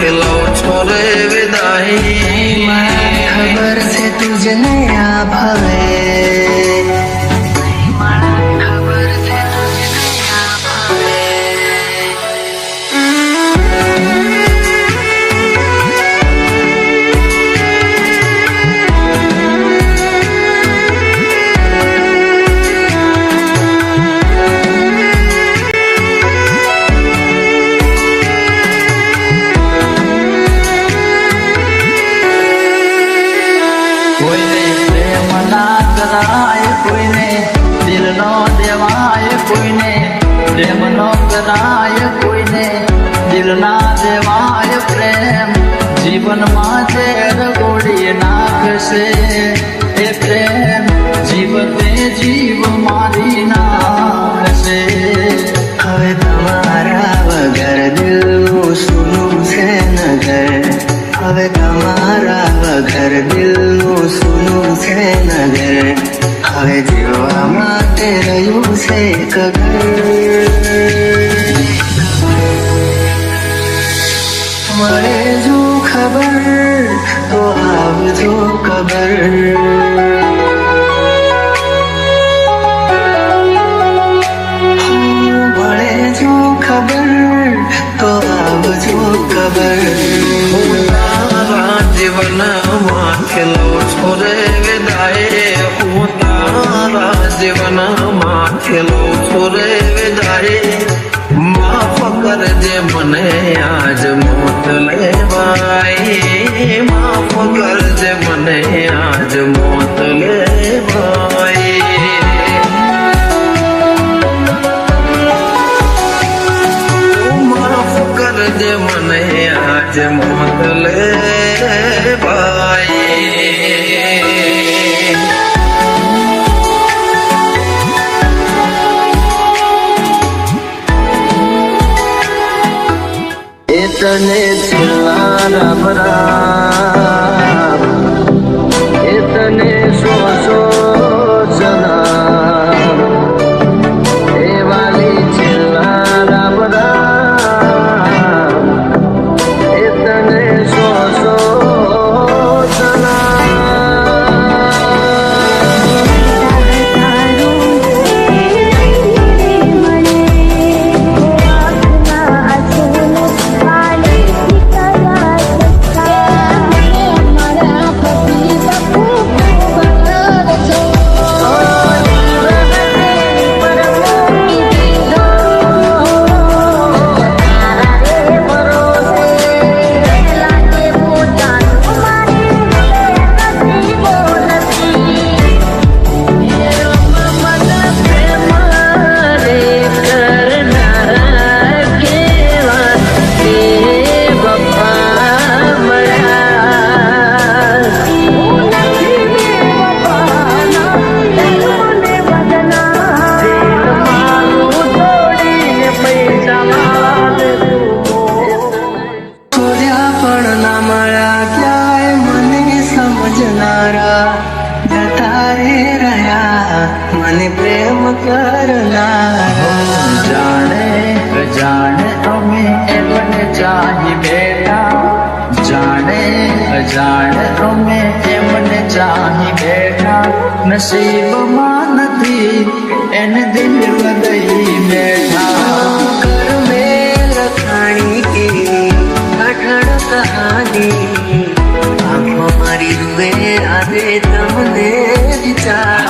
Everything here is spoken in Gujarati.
ખેલો છોરે વિદાય ખબર છે તુજને આ ભાવે કોઈને દિલનો દેવાય કોઈને પ્રેમનો કરાય કોઈને દિલના દેવાય પ્રેમ જીવનમાં ઝેર ગોળી નાખશે એ પ્રેમ જીવતે જીવ મારી નાખશે હવે તમારા વગર દિલનું સૂનું છે નગર હવે તમારા વગર દિલનું સૂનું છે નગર હવે જીવવા માટે રહ્યું છે એક મળે જો ખબર તો આવજો ખબર મળે જો ખબર તો આવજો ખબર જીવનમાં ખેલો છોરે વિદાય હું તારા જીવનમાં ખેલો છોરે વિદાય માફ કરજે મને આજ મોત લેવાય માફ કરજે મને આજ મોત લેવાય માફ કરજે મને આજ મોત લેવાય તને છેલ્લા રામ રામ એ તને સો સલામ એ વાલી છેલ્લા રામ રામ એ તને સો મને પ્રેમ કરનારા જાણે અજાણે અમે એમને ચાહી બેઠા જાણે અજાણે અમે એમને ચાહી બેઠા નસીબમાં નથી એને દિલ દઈ બેઠા કર મેં લખાણી કે અઠણ કહાની આંખો મારી રૂએ આવે તમને વિચાર